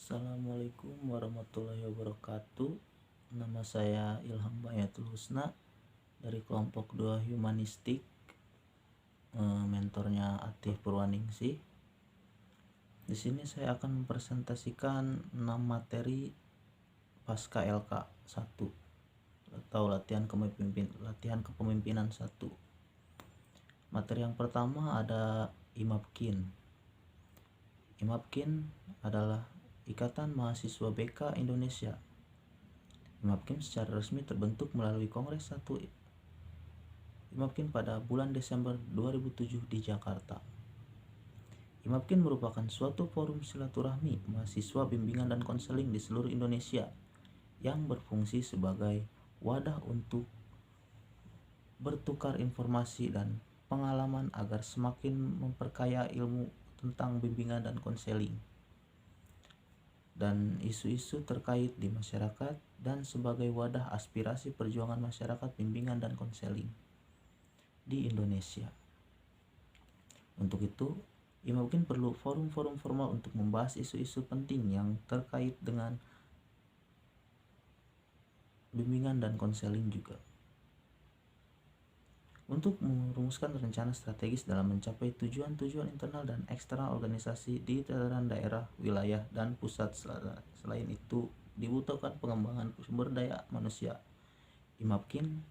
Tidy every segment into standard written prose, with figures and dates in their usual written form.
Assalamualaikum warahmatullahi wabarakatuh. Nama saya Ilham Bayatul Husna dari kelompok 2 Humanistik, mentornya Atif Purwaningsih. Di sini saya akan mempresentasikan 6 materi pasca LK 1 atau latihan kepemimpinan 1. Materi yang pertama ada IMAPKIN. IMAPKIN adalah Ikatan Mahasiswa BK Indonesia. IMAPKIN secara resmi terbentuk melalui Kongres 1 IMAPKIN pada bulan Desember 2007 di Jakarta. IMAPKIN merupakan suatu forum silaturahmi mahasiswa bimbingan dan konseling di seluruh Indonesia yang berfungsi sebagai wadah untuk bertukar informasi dan pengalaman agar semakin memperkaya ilmu tentang bimbingan dan konseling dan isu-isu terkait di masyarakat, dan sebagai wadah aspirasi perjuangan masyarakat bimbingan dan konseling di Indonesia. Untuk itu, IMAPKIN perlu forum-forum formal untuk membahas isu-isu penting yang terkait dengan bimbingan dan konseling juga. Untuk merumuskan rencana strategis dalam mencapai tujuan-tujuan internal dan eksternal organisasi di tataran daerah, wilayah, dan pusat. Selain itu, dibutuhkan pengembangan sumber daya manusia IMAPKIN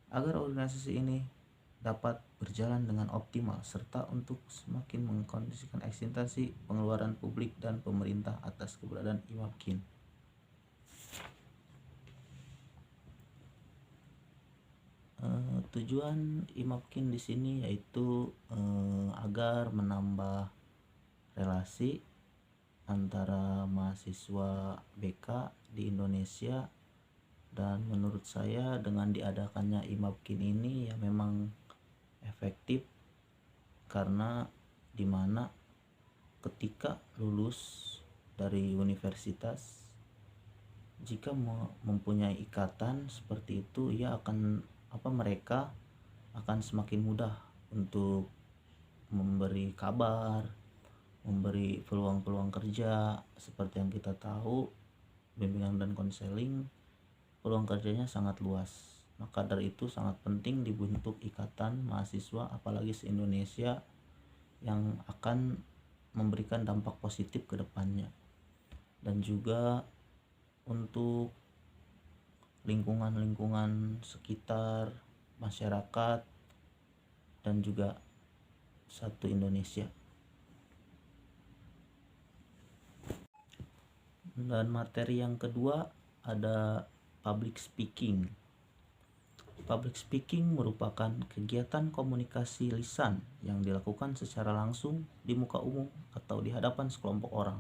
agar organisasi ini dapat berjalan dengan optimal, serta untuk semakin mengkondisikan eksistensi pengeluaran publik dan pemerintah atas keberadaan IMAPKIN. Tujuan IMAPKIN di sini yaitu agar menambah relasi antara mahasiswa BK di Indonesia, dan menurut saya dengan diadakannya IMAPKIN ini ya memang efektif, karena dimana ketika lulus dari universitas, jika mempunyai ikatan seperti itu, mereka akan semakin mudah untuk memberi kabar, memberi peluang-peluang kerja. Seperti yang kita tahu, bimbingan dan konseling peluang kerjanya sangat luas. Maka dari itu sangat penting dibentuk ikatan mahasiswa, apalagi se-Indonesia, yang akan memberikan dampak positif ke depannya. Dan juga untuk lingkungan sekitar, masyarakat, dan juga satu Indonesia. Dan materi yang kedua ada public speaking. Public speaking merupakan kegiatan komunikasi lisan yang dilakukan secara langsung di muka umum atau di hadapan sekelompok orang.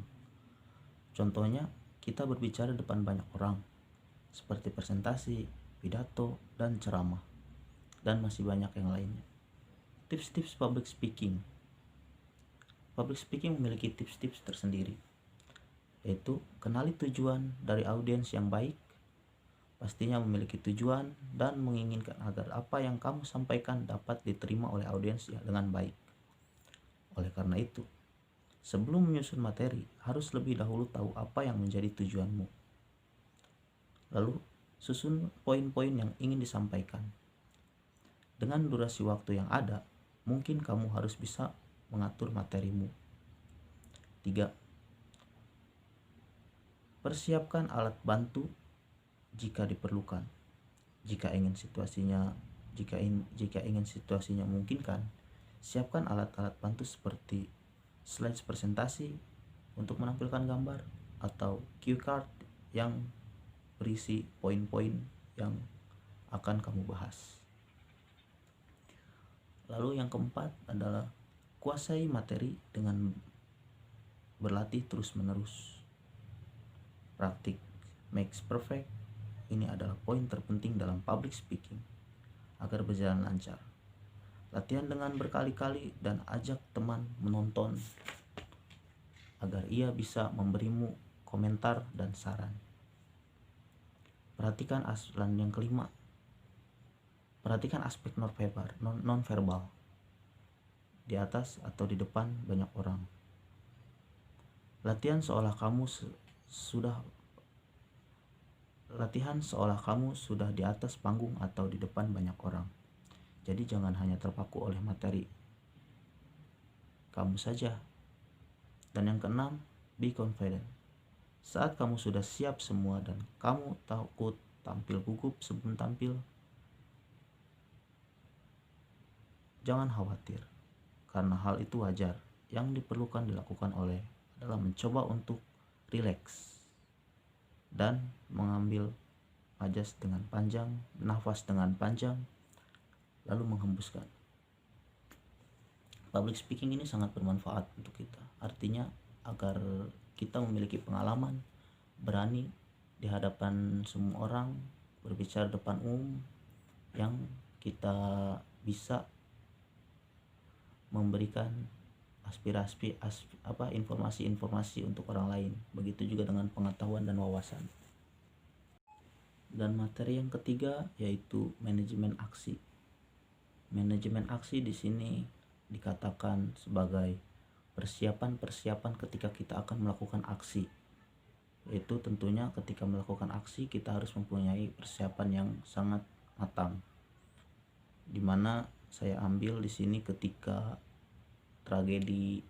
Contohnya, kita berbicara depan banyak orang, seperti presentasi, pidato, dan ceramah, dan masih banyak yang lainnya. Tips-tips public speaking. Public speaking memiliki tips-tips tersendiri, yaitu kenali tujuan dari audiens yang baik, pastinya memiliki tujuan dan menginginkan agar apa yang kamu sampaikan dapat diterima oleh audiens dengan baik. Oleh karena itu, sebelum menyusun materi, harus lebih dahulu tahu apa yang menjadi tujuanmu. Lalu, susun poin-poin yang ingin disampaikan. Dengan durasi waktu yang ada, mungkin kamu harus bisa mengatur materimu. 3. Persiapkan alat bantu jika diperlukan. Jika ingin situasinya memungkinkan, siapkan alat-alat bantu seperti slides presentasi untuk menampilkan gambar atau cue card yang berisi poin-poin yang akan kamu bahas. Lalu yang keempat adalah kuasai materi dengan berlatih terus-menerus. Praktik makes perfect. Ini adalah poin terpenting dalam public speaking agar berjalan lancar. Latihan dengan berkali-kali dan ajak teman menonton agar ia bisa memberimu komentar dan saran. Yang kelima, perhatikan aspek non-verbal di atas atau di depan banyak orang. Latihan seolah kamu sudah di atas panggung atau di depan banyak orang. Jadi jangan hanya terpaku oleh materi kamu saja. Dan yang keenam, be confident. Saat kamu sudah siap semua dan kamu takut tampil gugup sebelum tampil, jangan khawatir, karena hal itu wajar. Yang dilakukan adalah mencoba untuk rileks dan mengambil nafas dengan panjang, lalu menghembuskan. Public speaking ini sangat bermanfaat untuk kita. Artinya agar kita memiliki pengalaman, berani di hadapan semua orang, berbicara depan umum, yang kita bisa memberikan informasi-informasi untuk orang lain. Begitu juga dengan pengetahuan dan wawasan. Dan materi yang ketiga yaitu manajemen aksi. Manajemen aksi di sini dikatakan sebagai persiapan ketika kita akan melakukan aksi. Yaitu tentunya ketika melakukan aksi kita harus mempunyai persiapan yang sangat matang. Dimana saya ambil di sini ketika tragedi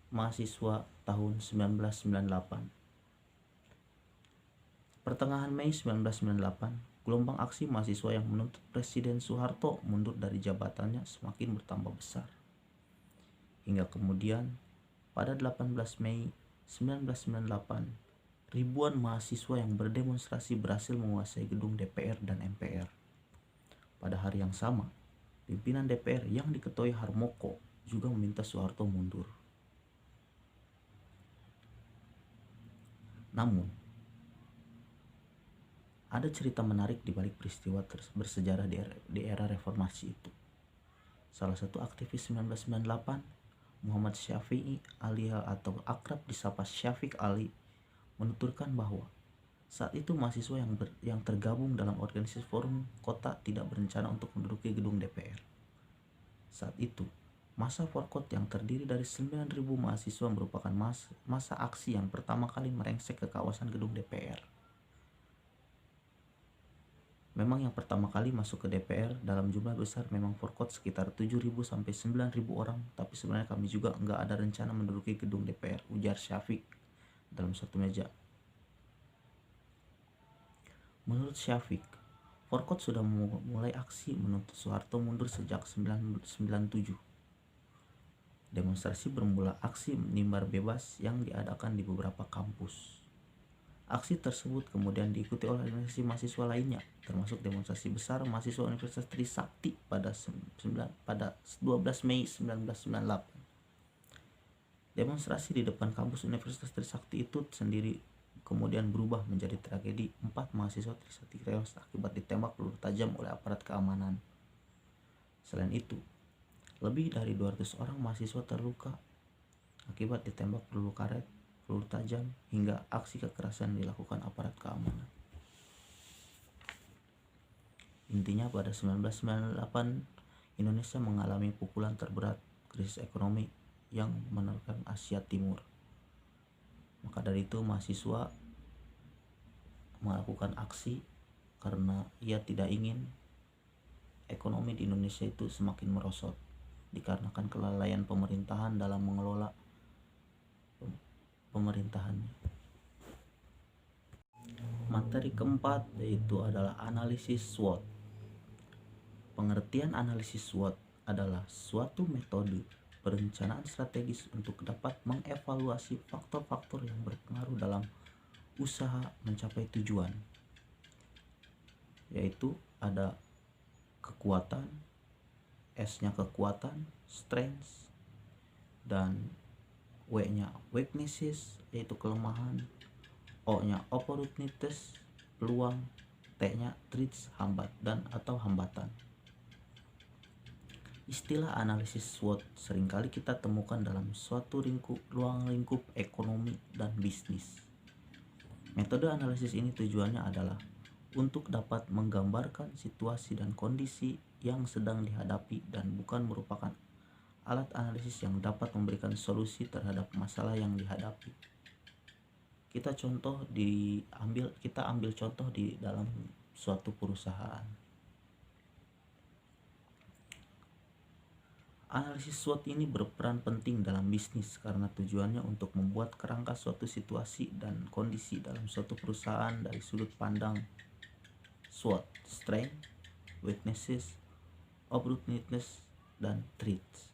mahasiswa tahun 1998. Pertengahan Mei 1998, gelombang aksi mahasiswa yang menuntut Presiden Soeharto mundur dari jabatannya semakin bertambah besar. Hingga kemudian pada 18 Mei 1998, ribuan mahasiswa yang berdemonstrasi berhasil menguasai gedung DPR dan MPR. Pada hari yang sama, pimpinan DPR yang diketuai Harmoko juga meminta Soeharto mundur. Namun, ada cerita menarik di balik peristiwa bersejarah di era reformasi itu. Salah satu aktivis 1998, Muhammad Syafi'i Ali atau akrab disapa Syafiq Ali, menuturkan bahwa saat itu mahasiswa yang tergabung dalam organisasi Forum Kota tidak berencana untuk menduduki gedung DPR. Saat itu, masa Forkot yang terdiri dari 9.000 mahasiswa merupakan masa aksi yang pertama kali merengsek ke kawasan gedung DPR. Memang yang pertama kali masuk ke DPR dalam jumlah besar memang Forkot sekitar 7.000 sampai 9.000 orang, tapi sebenarnya kami juga nggak ada rencana menduduki gedung DPR, ujar Syafiq dalam satu meja. Menurut Syafiq, Forkot sudah mulai aksi menuntut Soeharto mundur sejak 1997. Demonstrasi bermula aksi mimbar bebas yang diadakan di beberapa kampus. Aksi tersebut kemudian diikuti oleh organisasi mahasiswa lainnya, termasuk demonstrasi besar mahasiswa Universitas Trisakti pada 12 Mei 1998. Demonstrasi di depan kampus Universitas Trisakti itu sendiri kemudian berubah menjadi tragedi. 4 mahasiswa Trisakti tewas akibat ditembak peluru tajam oleh aparat keamanan. Selain itu, lebih dari 200 orang mahasiswa terluka akibat ditembak peluru karet, peluru tajam, hingga aksi kekerasan dilakukan aparat keamanan. Intinya pada 1998 Indonesia mengalami pukulan terberat, krisis ekonomi yang menerkam Asia Timur. Maka dari itu mahasiswa melakukan aksi karena ia tidak ingin ekonomi di Indonesia itu semakin merosot dikarenakan kelalaian pemerintahan dalam mengelola pemerintahannya. Materi keempat yaitu adalah analisis SWOT. Pengertian analisis SWOT adalah suatu metode perencanaan strategis untuk dapat mengevaluasi faktor-faktor yang berpengaruh dalam usaha mencapai tujuan, yaitu ada kekuatan, S-nya kekuatan, strengths, dan W-nya weaknesses, yaitu kelemahan, O-nya opportunities, peluang, T-nya threats, hambat dan atau hambatan. Istilah analisis SWOT seringkali kita temukan dalam suatu ruang lingkup ekonomi dan bisnis. Metode analisis ini tujuannya adalah untuk dapat menggambarkan situasi dan kondisi yang sedang dihadapi dan bukan merupakan alat analisis yang dapat memberikan solusi terhadap masalah yang dihadapi. Kita ambil contoh di dalam suatu perusahaan. Analisis SWOT ini berperan penting dalam bisnis karena tujuannya untuk membuat kerangka suatu situasi dan kondisi dalam suatu perusahaan dari sudut pandang SWOT, strength, weaknesses, opportunities, dan threats.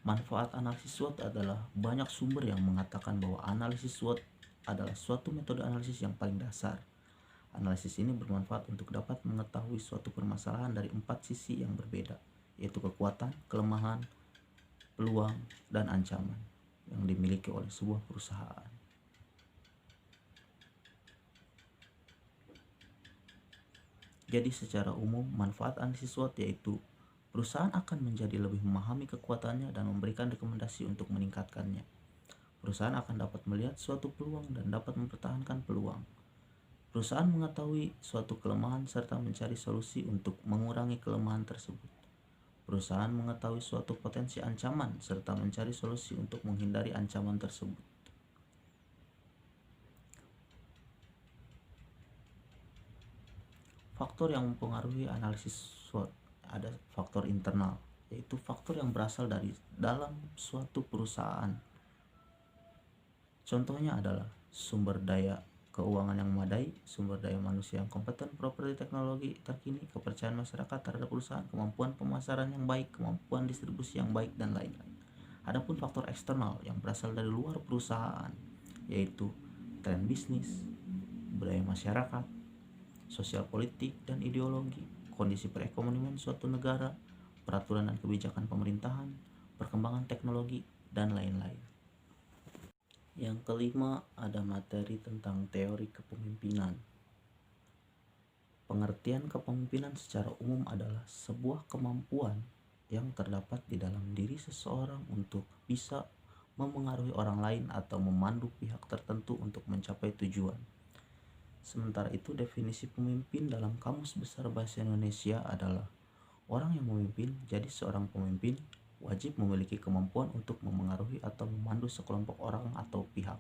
Manfaat analisis SWOT adalah banyak sumber yang mengatakan bahwa analisis SWOT adalah suatu metode analisis yang paling dasar. Analisis ini bermanfaat untuk dapat mengetahui suatu permasalahan dari 4 sisi yang berbeda, yaitu kekuatan, kelemahan, peluang, dan ancaman yang dimiliki oleh sebuah perusahaan. Jadi secara umum, manfaat analisis SWOT yaitu perusahaan akan menjadi lebih memahami kekuatannya dan memberikan rekomendasi untuk meningkatkannya. Perusahaan akan dapat melihat suatu peluang dan dapat mempertahankan peluang. Perusahaan mengetahui suatu kelemahan serta mencari solusi untuk mengurangi kelemahan tersebut. Perusahaan mengetahui suatu potensi ancaman serta mencari solusi untuk menghindari ancaman tersebut. Faktor yang mempengaruhi analisis SWOT ada faktor internal, yaitu faktor yang berasal dari dalam suatu perusahaan. Contohnya adalah sumber daya keuangan yang memadai, sumber daya manusia yang kompeten, properti teknologi terkini, kepercayaan masyarakat terhadap perusahaan, kemampuan pemasaran yang baik, kemampuan distribusi yang baik, dan lain-lain. Adapun faktor eksternal yang berasal dari luar perusahaan, yaitu tren bisnis, budaya masyarakat, sosial politik dan ideologi, kondisi perekonomian suatu negara, peraturan dan kebijakan pemerintahan, perkembangan teknologi, dan lain-lain. Yang kelima, ada materi tentang teori kepemimpinan. Pengertian kepemimpinan secara umum adalah sebuah kemampuan yang terdapat di dalam diri seseorang untuk bisa memengaruhi orang lain atau memandu pihak tertentu untuk mencapai tujuan. Sementara itu, definisi pemimpin dalam Kamus Besar Bahasa Indonesia adalah orang yang memimpin. Jadi seorang pemimpin wajib memiliki kemampuan untuk memengaruhi atau memandu sekelompok orang atau pihak.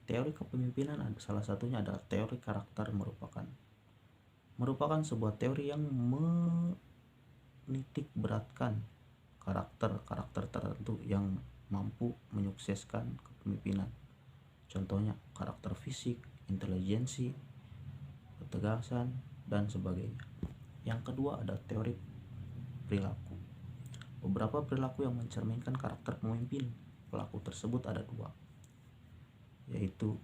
Teori kepemimpinan salah satunya adalah teori karakter merupakan sebuah teori yang menitik beratkan karakter tertentu yang mampu menyukseskan kepemimpinan. Contohnya karakter fisik, intelijensi, ketegasan, dan sebagainya. Yang kedua ada teori perilaku. Beberapa perilaku yang mencerminkan karakter pemimpin. Pelaku tersebut ada dua, yaitu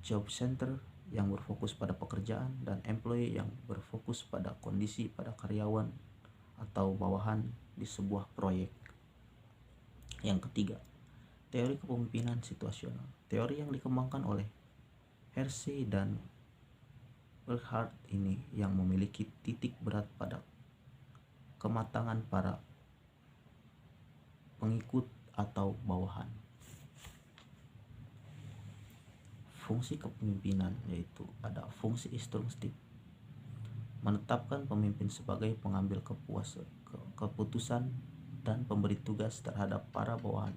job center yang berfokus pada pekerjaan dan employee yang berfokus pada kondisi pada karyawan atau bawahan di sebuah proyek. Yang ketiga, teori kepemimpinan situasional. Teori yang dikembangkan oleh Hersey dan Burkhardt ini yang memiliki titik berat pada kematangan para pengikut atau bawahan. Fungsi kepemimpinan yaitu ada fungsi instruktif, menetapkan pemimpin sebagai pengambil keputusan dan pemberi tugas terhadap para bawahan.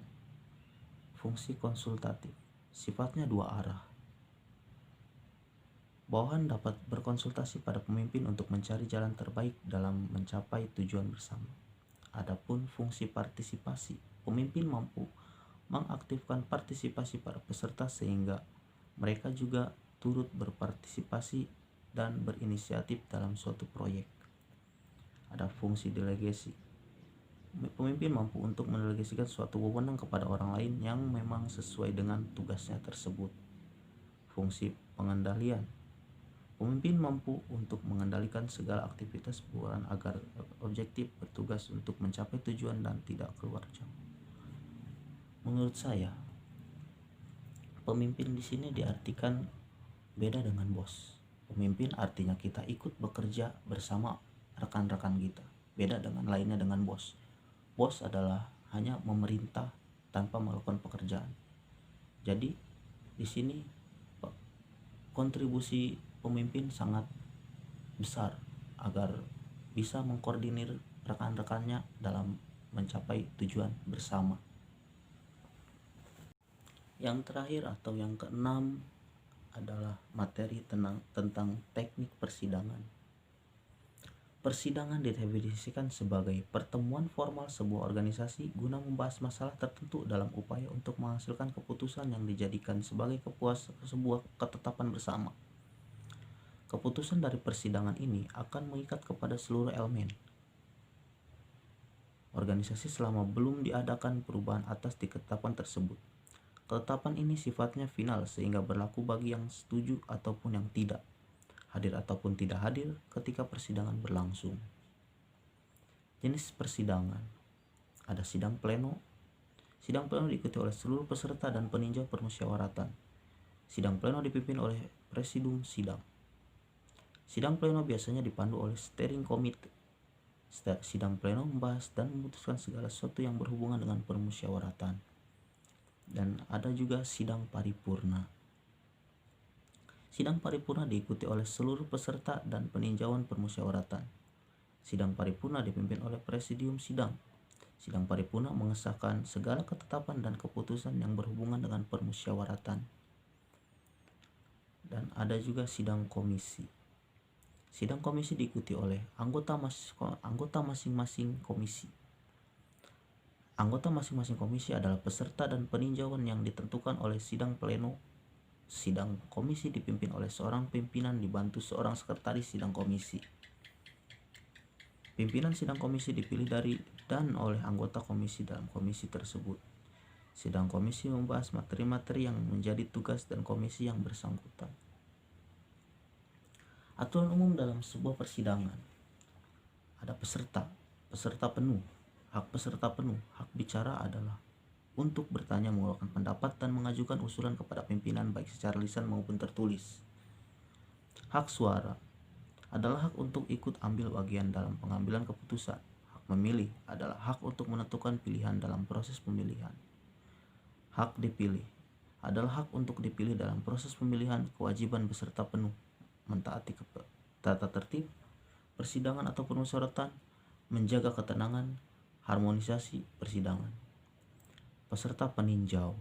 Fungsi konsultatif, sifatnya dua arah. Bawahan dapat berkonsultasi pada pemimpin untuk mencari jalan terbaik dalam mencapai tujuan bersama. Adapun fungsi partisipasi, pemimpin mampu mengaktifkan partisipasi para peserta sehingga mereka juga turut berpartisipasi dan berinisiatif dalam suatu proyek. Ada fungsi delegasi. Pemimpin mampu untuk mendelegasikan suatu wewenang kepada orang lain yang memang sesuai dengan tugasnya tersebut. Fungsi pengendalian. Pemimpin mampu untuk mengendalikan segala aktivitas bawahan agar objektif, bertugas untuk mencapai tujuan dan tidak keluar jam. Menurut saya, pemimpin di sini diartikan beda dengan bos. Pemimpin artinya kita ikut bekerja bersama rekan-rekan kita. Beda dengan lainnya dengan bos. Bos adalah hanya memerintah tanpa melakukan pekerjaan. Jadi di sini kontribusi pemimpin sangat besar agar bisa mengkoordinir rekan-rekannya dalam mencapai tujuan bersama. Yang terakhir atau yang keenam adalah materi tentang teknik persidangan. Persidangan didefinisikan sebagai pertemuan formal sebuah organisasi guna membahas masalah tertentu dalam upaya untuk menghasilkan keputusan yang dijadikan sebagai sebuah ketetapan bersama. Keputusan dari persidangan ini akan mengikat kepada seluruh elemen organisasi selama belum diadakan perubahan atas di ketetapan tersebut. Ketetapan ini sifatnya final sehingga berlaku bagi yang setuju ataupun yang tidak, hadir ataupun tidak hadir ketika persidangan berlangsung. Jenis persidangan. Ada sidang pleno. Sidang pleno diikuti oleh seluruh peserta dan peninjau permusyawaratan. Sidang pleno dipimpin oleh presidium sidang. Sidang pleno biasanya dipandu oleh steering committee. Sidang pleno membahas dan memutuskan segala sesuatu yang berhubungan dengan permusyawaratan. Dan ada juga sidang paripurna. Sidang paripurna diikuti oleh seluruh peserta dan peninjauan permusyawaratan. Sidang paripurna dipimpin oleh presidium sidang. Sidang paripurna mengesahkan segala ketetapan dan keputusan yang berhubungan dengan permusyawaratan. Dan ada juga sidang komisi. Sidang komisi diikuti oleh anggota masing-masing komisi. Anggota masing-masing komisi adalah peserta dan peninjauan yang ditentukan oleh sidang pleno. Sidang komisi dipimpin oleh seorang pimpinan dibantu seorang sekretaris sidang komisi. Pimpinan sidang komisi dipilih dari dan oleh anggota komisi dalam komisi tersebut. Sidang komisi membahas materi-materi yang menjadi tugas dan komisi yang bersangkutan. Aturan umum dalam sebuah persidangan. Ada peserta penuh. Hak peserta penuh, hak bicara adalah untuk bertanya, mengeluarkan pendapat, dan mengajukan usulan kepada pimpinan baik secara lisan maupun tertulis. Hak suara adalah hak untuk ikut ambil bagian dalam pengambilan keputusan. Hak memilih adalah hak untuk menentukan pilihan dalam proses pemilihan. Hak dipilih adalah hak untuk dipilih dalam proses pemilihan. Kewajiban peserta penuh mentaati tata tertib persidangan atau permusyawaratan, menjaga ketenangan, harmonisasi persidangan. Peserta peninjau.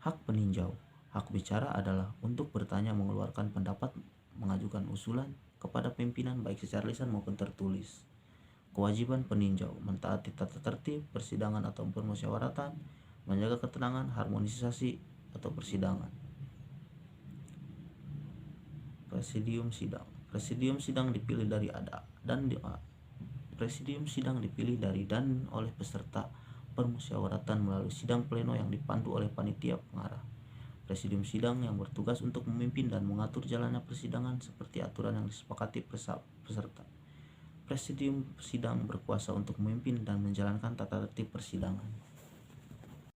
Hak peninjau, hak bicara adalah untuk bertanya, mengeluarkan pendapat, mengajukan usulan kepada pimpinan baik secara lisan maupun tertulis. Kewajiban peninjau mentaati tata tertib persidangan atau permusyawaratan, menjaga ketenangan, harmonisasi atau persidangan. Presidium sidang. Presidium sidang dipilih dari Presidium sidang dipilih dari dan oleh peserta permusyawaratan melalui sidang pleno yang dipandu oleh panitia pengarah. Presidium sidang yang bertugas untuk memimpin dan mengatur jalannya persidangan seperti aturan yang disepakati peserta. Presidium sidang berkuasa untuk memimpin dan menjalankan tata tertib persidangan.